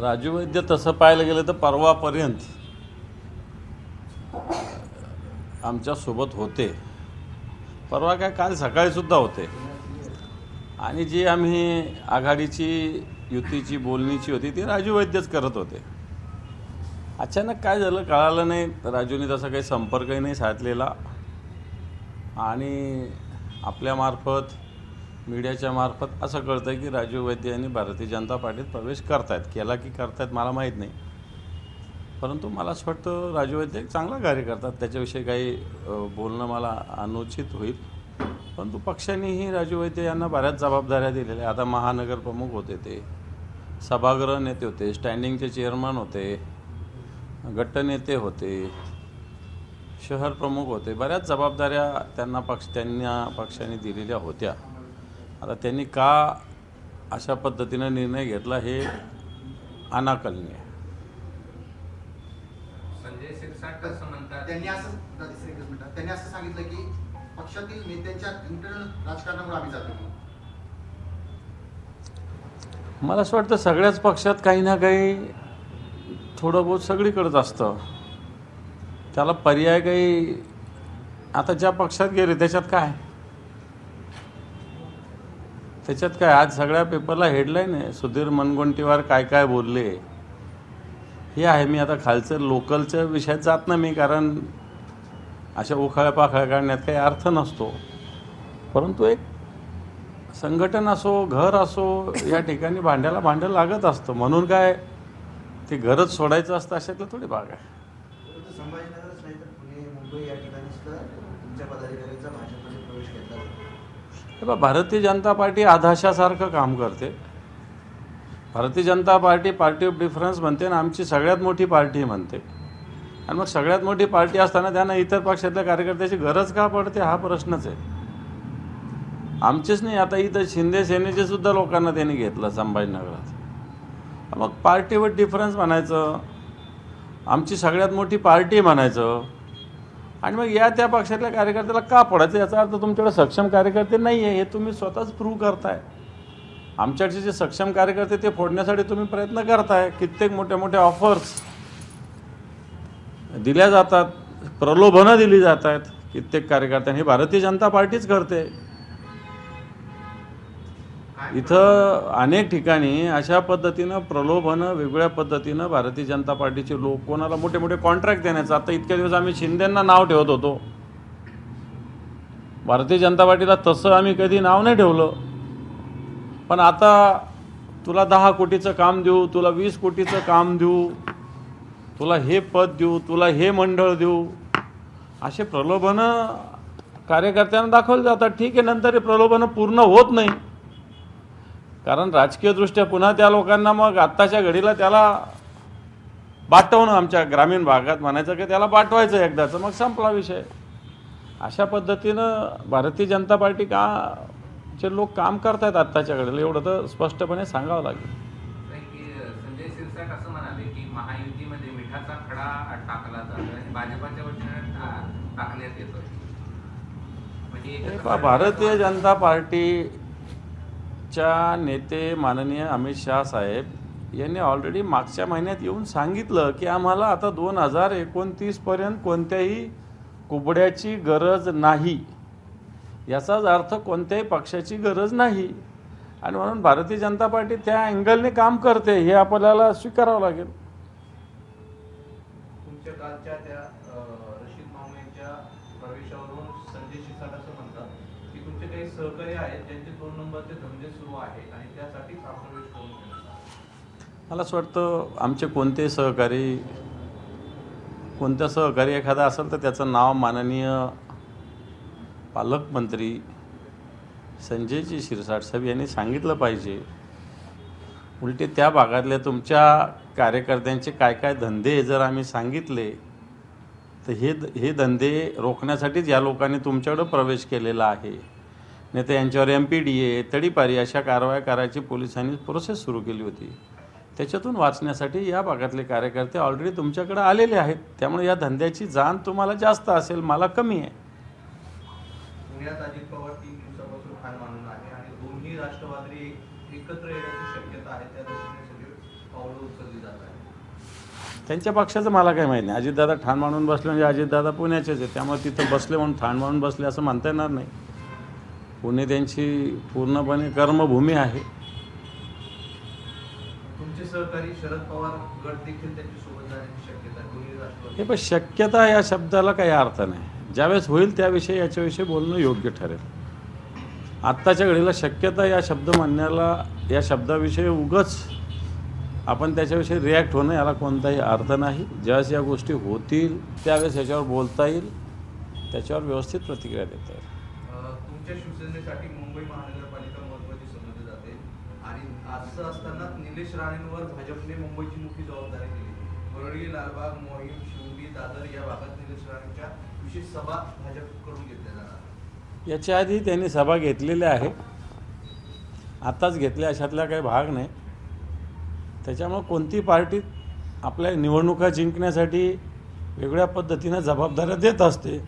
राजू वैद्य तसं पाहायला गेलं तर परवापर्यंत आमच्यासोबत होते. परवा काय काल सकाळीसुद्धा होते. आणि जी आम्ही आघाडीची युतीची बोलणीची होती ती राजू वैद्यच करत होते. अचानक काय झालं कळालं नाही. राजूने तसा काही संपर्कही नाही साधलेला आणि आपल्यामार्फत मीडियाच्या मार्फत असं कळतं आहे की राजू वैद्य यांनी भारतीय जनता पार्टीत प्रवेश करतायत. केला की करतायत मला माहीत नाही, परंतु मला असं वाटतं राजू वैद्य एक चांगला कार्य करतात. त्याच्याविषयी काही बोलणं मला अनुचित होईल, परंतु पक्षानेही राजू वैद्य यांना बऱ्याच जबाबदाऱ्या दिलेल्या. आता महानगर प्रमुख होते, ते सभागृह नेते होते, स्टँडिंगचे चेअरमन होते, गटनेते होते, शहर प्रमुख होते. बऱ्याच जबाबदाऱ्या त्यांना पक्षाने दिलेल्या होत्या. आता त्यांनी का अशा पद्धतीनं निर्णय घेतला हे अनाकलनीय. संजय शिरसाट असं म्हणतात त्यांनी असं सांगितलं की पक्षातील नेत्यांच्या इंटरनल राजकारणामुळे आम्ही जातो. मला असं वाटतं सगळ्याच पक्षात काही ना काही थोडं बहुत सगळीकडेच असतं. त्याला पर्याय काही आता ज्या पक्षात गेले त्याच्यात काय आज सगळ्या पेपरला हेडलाईन आहे. सुधीर मुनगंटीवार काय काय बोलले हे आहे. मी आता खालचं लोकलच्या विषयात जात नाही मी, कारण अशा उखाळ्या पाखाळ्या काढण्यात काही अर्थ नसतो. परंतु एक संघटन असो घर असो या ठिकाणी भांड्याला भांडं लागत असतं. म्हणून काय ते घरच सोडायचं असतं अशातलं थोडी भाग आहे. संभाजीनगरच नाही तर पुणे मुंबई या ठिकाणी सुद्धा तुमच्या पदाधिकाऱ्यांचा भाजपमध्ये प्रवेश घेतला जातो. भारतीय जनता पार्टी आधाशासारखं काम करते. Bharatiya Janata party party of difference म्हणते आणि आमची सगळ्यात मोठी पार्टी म्हणते. आणि मग सगळ्यात मोठी पार्टी असताना त्यांना इतर पक्षातल्या कार्यकर्त्याची गरज का पडते हा प्रश्नच आहे. आमचेच नाही, आता इथं शिंदे सेनेचे सुद्धा लोकांना त्यांनी घेतलं संभाजीनगरात. मग पार्टी विथ डिफरन्स म्हणायचं, आमची सगळ्यात मोठी पार्टी म्हणायचं आणि मग या त्या पक्षातल्या कार्यकर्त्याला का पडायचं याचा अर्थ तुमच्याकडे सक्षम कार्यकर्ते नाही आहे हे तुम्ही स्वतःच प्रूव्ह करताय. आमच्याकडचे जे सक्षम कार्यकर्ते ते फोडण्यासाठी तुम्ही प्रयत्न करताय. कित्येक मोठ्या मोठ्या ऑफर्स दिल्या जातात, प्रलोभनं दिली जात आहेत कित्येक कार्यकर्त्यांनी. हे भारतीय जनता पार्टीच करते. इथं अनेक ठिकाणी अशा पद्धतीनं प्रलोभनं वेगवेगळ्या पद्धतीनं भारतीय जनता पार्टीचे लोक कोणाला मोठे मोठे कॉन्ट्रॅक्ट देण्याचं. आता इतक्या दिवस आम्ही शिंदेंना नाव ठेवत होतो, भारतीय जनता पार्टीला तसं आम्ही कधी नाव नाही ठेवलं. पण आता तुला 10 कोटीचं काम देऊ, तुला 20 कोटीचं काम देऊ, तुला हे पद देऊ, तुला हे मंडळ देऊ, असे प्रलोभनं कार्यकर्त्यांना दाखवले जातात. ठीक आहे, नंतर हे प्रलोभनं पूर्ण होत नाही, कारण राजकीयदृष्ट्या पुन्हा त्या लोकांना मग आत्ताच्या घडीला त्याला बाटवणं, आमच्या ग्रामीण भागात म्हणायचं की त्याला बाटवायचं एकदाचं, मग संपला विषय. अशा पद्धतीनं भारतीय जनता पार्टी का चे लोक काम करतायत आत्ताच्या घडीला एवढं तर स्पष्टपणे सांगावं लागेल. संजय शिरसाट असं म्हणाले की महायुतीमध्ये मिठाचा खडा टाकला जातो आणि भाजपाच्या वतीने टाकण्यात येतो. म्हणजे भारतीय जनता पार्टीच्या नेते माननीय अमित शाह साहेब यांनी ऑलरेडी मागच्या महिन्यात येऊन सांगितलं की आम्हाला आता 2029 पर्यंत कोणत्याही कुबड्याची गरज नाही. याचाच अर्थ कोणत्याही पक्षाची गरज नाही. आणि म्हणून भारतीय जनता पार्टी त्या अँगलने काम करते हे आपल्याला स्वीकारावं लागेल. तुमच्या कालच्या त्या रशीद मामूंच्या प्रवेशावरून संजय शिरसाट असं म्हणतात की तुमचे काही सहकारी आहेत ज्यांचे 2 नंबरचे धंदे सुरू आहेत आणि त्यासाठीच हा प्रवेश करून घेतला. मला असं वाटतं आमचे कोणते सहकारी एखादा असेल तर त्याचं नाव माननीय पालकमंत्री संजयजी शिरसाट साहेब यांनी सांगितलं पाहिजे. उलटे त्या भागातल्या तुमच्या कार्यकर्त्यांचे काय काय धंदे जर आम्ही सांगितले तर हे धंदे रोखण्यासाठीच या लोकांनी तुमच्याकडं प्रवेश केलेला आहे. नाही तर यांच्यावर MPDA तडीपारी अशा कारवाया करायची पोलिसांनी प्रोसेस सुरू केली होती. त्याच्यातून वाचण्यासाठी या भागातले कार्यकर्ते ऑलरेडी तुमच्याकडे आलेले आहेत. त्यामुळे या धंद्याची जाण तुम्हाला जास्त असेल, मला कमी आहे. पुण्यात अजित पवार 3 दिवसापासून हार मानून आहे आणि दोन्ही राष्ट्रवादी एकत्र येण्याची शक्यता आहे. त्या दृष्टीने सगळे पावलं उचलली त्यांच्या पक्षाचं मला काही माहीत नाही. अजितदादा ठाण मांडून बसले म्हणजे अजितदादा पुण्याचेच आहे, त्यामुळे तिथं बसले म्हणून ठाण मांडून बसले असं म्हणता येणार नाही. पुणे त्यांची पूर्णपणे कर्मभूमी आहे. तुमचे सहकारी शरद पवार गट देखील त्यांच्यासोबत जाण्याची शक्यता आहे. दोन्ही राष्ट्रवादी हे पण शक्यता या शब्दाला काही अर्थ नाही. ज्यावेळेस होईल त्याविषयी याच्याविषयी बोलणं योग्य ठरेल. आत्ताच्या घडीला शक्यता या शब्द म्हणण्याला, या शब्दाविषयी उगाच आपण त्याच्याविषयी रिॲक्ट होणं याला कोणताही अर्थ नाही. ज्यावेळेस या गोष्टी होतील त्यावेळेस याच्यावर बोलता येईल, त्याच्यावर व्यवस्थित प्रतिक्रिया देता येईल. तुमच्या शिवसेनेसाठी मुंबई महानगरपालिका महत्त्वाची समजली जाते आणि असं असताना निलेश राणेंवर भाजपने मुंबईची मोठी जबाबदारी दिली. वरळी, लालबाग, मोहीम, शिवडी, दादर या भागात निलेश राणेंच्या विशेष सभा भाजपकडून घेतल्या जाणार. याच्या आधी त्यांनी सभा घेतलेल्या आहे, आत्ताच घेतल्या अशातला काही भाग नाही. त्याच्यामुळं कोणती पार्टी आपल्या निवडणुका जिंकण्यासाठी वेगळ्या पद्धतीनं जबाबदाऱ्या देत असते,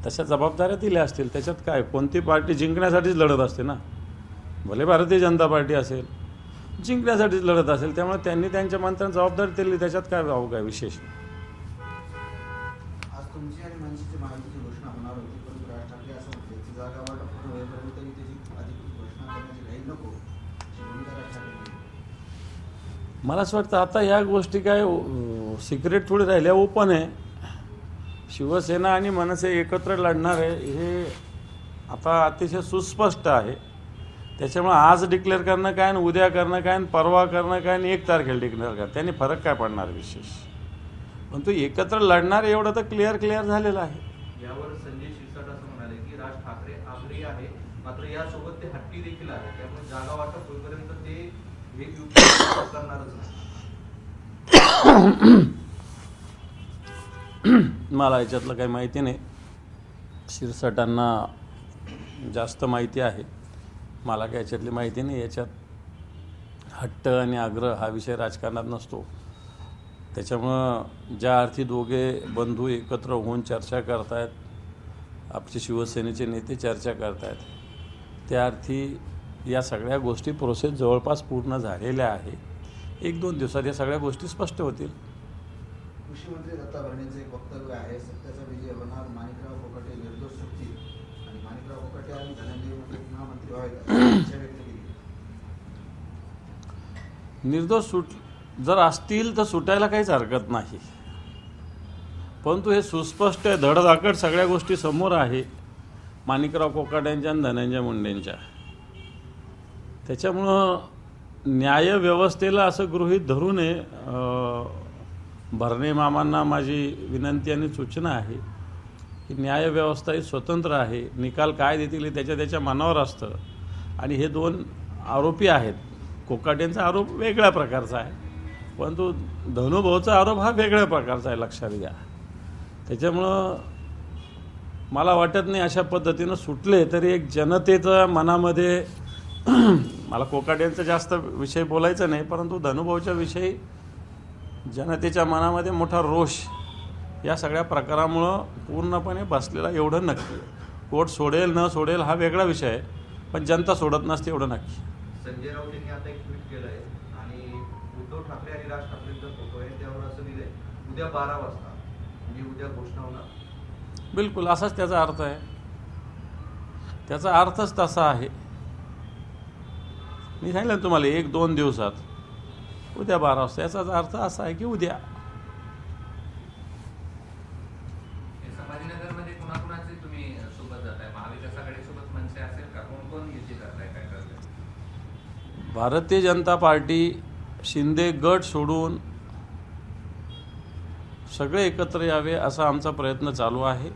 तशा जबाबदाऱ्या दिल्या असतील. त्याच्यात काय, कोणती पार्टी जिंकण्यासाठीच लढत असते ना. भले भारतीय जनता पार्टी असेल, जिंकण्यासाठीच लढत असेल. त्यामुळे त्यांनी त्यांच्या मंत्र्यांना जबाबदारी दिली, त्याच्यात काय काय विशेष. आज तुमची आणि मनसेची महायुतीची घोषणा होणार होती, परंतु राज ठाकरे असं म्हटले की जागा वाटप पूर्ण होईपर्यंत तरी त्याची अधिकृत घोषणा करण्याची घाई नको, अशी भूमिका राज ठाकरे यांनी. मला असं वाटतं आता ह्या गोष्टी काय सिक्रेट थोडी राहिल्या, ओपन आहे. शिवसेना आणि मनसे एकत्र लढणार आहे हे आता अतिशय सुस्पष्ट आहे. त्याच्यामुळे आज डिक्लेअर करणं काय आणि उद्या करणं काय आणि परवा करणं काय आणि 1 तारखेला डिक्लेअर करणं, त्यांनी फरक काय पडणार विशेष. पण तो एकत्र लढणार एवढं तर क्लिअर झालेलं आहे. यावर संजय शिरसाट असं म्हणाले की राज ठाकरे आग्रही आहे, मात्र यासोबत ते हट्टी देखील आहे. त्यामुळे जागा वाटप होईपर्यंत ते हे युती करणारच नाही. मला याच्यातलं काही माहिती नाही. शिरसाटांना जास्त माहिती आहे, मला काय याच्यातली माहिती नाही. याच्यात हट्ट आणि आग्रह हा विषय राजकारणात नसतो. त्याच्यामुळं ज्या अर्थी दोघे बंधू एकत्र होऊन चर्चा करतायत, आपले शिवसेनेचे नेते चर्चा करतायत, त्या अर्थी या सगळ्या गोष्टी प्रोसेस जवळपास पूर्ण झालेल्या आहे. 1-2 दिवसात या सगळ्या गोष्टी स्पष्ट होतील. कृषी मंत्री दत्ता भरणेंचं एक वक्तव्य आहे, सत्याचा विजय होणार, माणिकराव कोकाटे निर्दोष सुटतील आणि माणिकराव कोकाटे आणि धनंजय मुंडे पुन्हा मंत्री व्हावेत अशी इच्छा व्यक्त केली. निर्दोष जर असतील तर सुटायला काहीच हरकत नाही, परंतु हे सुस्पष्ट आहे, धडधाकट सगळ्या गोष्टी समोर आहे माणिकराव कोकाट्यांच्या आणि धनंजय मुंडेंच्या. त्याच्यामुळं न्यायव्यवस्थेला असं गृहीत धरू नये. भरणे मामांना माझी विनंती आणि सूचना आहे की न्यायव्यवस्था ही स्वतंत्र आहे. निकाल काय देतील हे त्याच्या मनावर असतं. आणि हे 2 आरोपी आहेत. कोकाटेंचा आरोप वेगळ्या प्रकारचा आहे, परंतु धनुभाऊचा आरोप हा वेगळ्या प्रकारचा आहे, लक्षात घ्या. त्याच्यामुळं मला वाटत नाही अशा पद्धतीनं सुटले तरी एक जनतेच्या मनामध्ये मला कोकाटेंचा जास्त विषय बोलायचा नाही, परंतु धनुभाऊच्या विषयी जनतेच्या मनामध्ये मोठा रोष या सगळ्या प्रकारामुळं पूर्णपणे बसलेला एवढं नक्की. कोर्ट सोडेल न सोडेल हा वेगळा विषय आहे, पण जनता सोडत नसते एवढं नक्की. संजय राऊत यांनी आता एक ट्विट केलं आहे आणि उद्धव ठाकरे आणि राज ठाकरेंचा फोटो आहे, त्यावर असं लिहिलंय उद्या 12 वाजता, म्हणजे उद्या घोषणा होणार. बिलकुल असाच त्याचा अर्थ आहे. त्याचा अर्थच तसा आहे. मी सांगितलं तुम्हाला 1-2 दिवसात, उद्या 12 वाजता. याचाच अर्थ असा आहे की उद्या. संभाजीनगरमध्ये कुणाकुणाचे तुम्ही सोबत जाताय? महाविकास आघाडी सोबत मनसे असेल का? कोण युती करताय, काय करताय? भारतीय जनता पार्टी, शिंदे गट सोडून सगळे एकत्र यावे असा आमचा प्रयत्न चालू आहे.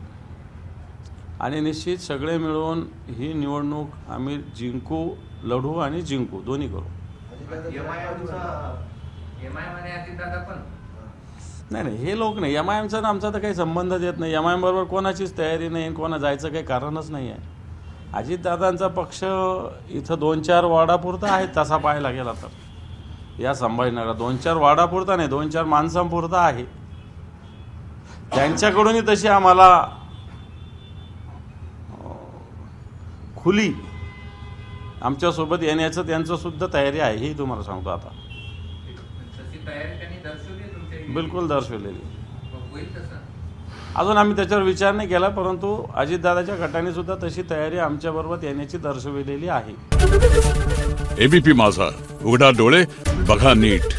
आणि निश्चित सगळे मिळून ही निवडणूक आम्ही जिंकू, लढू आणि जिंकू, दोन्ही करू. एमआयएम आणि अजितदादा पण नाही, हे लोक नाही. एमआयएमचा आणि आमचा तर काही संबंधच येत नाही. एमआयएम बरोबर कोणाचीच तयारी नाही, कोणा जायचं काही कारणच नाही आहे. अजितदादांचा पक्ष इथं 2-4 वार्डापुरता आहे तसा पाहायला गेला तर. या संभाजीनगरात 2-4 वार्डापुरता नाही, 2-4 माणसांपुरता आहे. त्यांच्याकडूनही तशी आम्हाला खुली आमच्यासोबत येण्याचं त्यांचं सुद्धा तयारी आहे, हेही तुम्हाला सांगतो आता. तशी तयारी त्यांनी दर्शवली आहे तुमच्या बिलकुल दर्शवलेली. मग होईल तसं. अजून आम्ही त्याच्यावर विचार नाही केला, परंतु अजितदादाच्या गटाने सुद्धा तशी तयारी आमच्याबरोबर येण्याची दर्शविलेली आहे. एबीपी माझा, उघडा डोळे बघा नीट.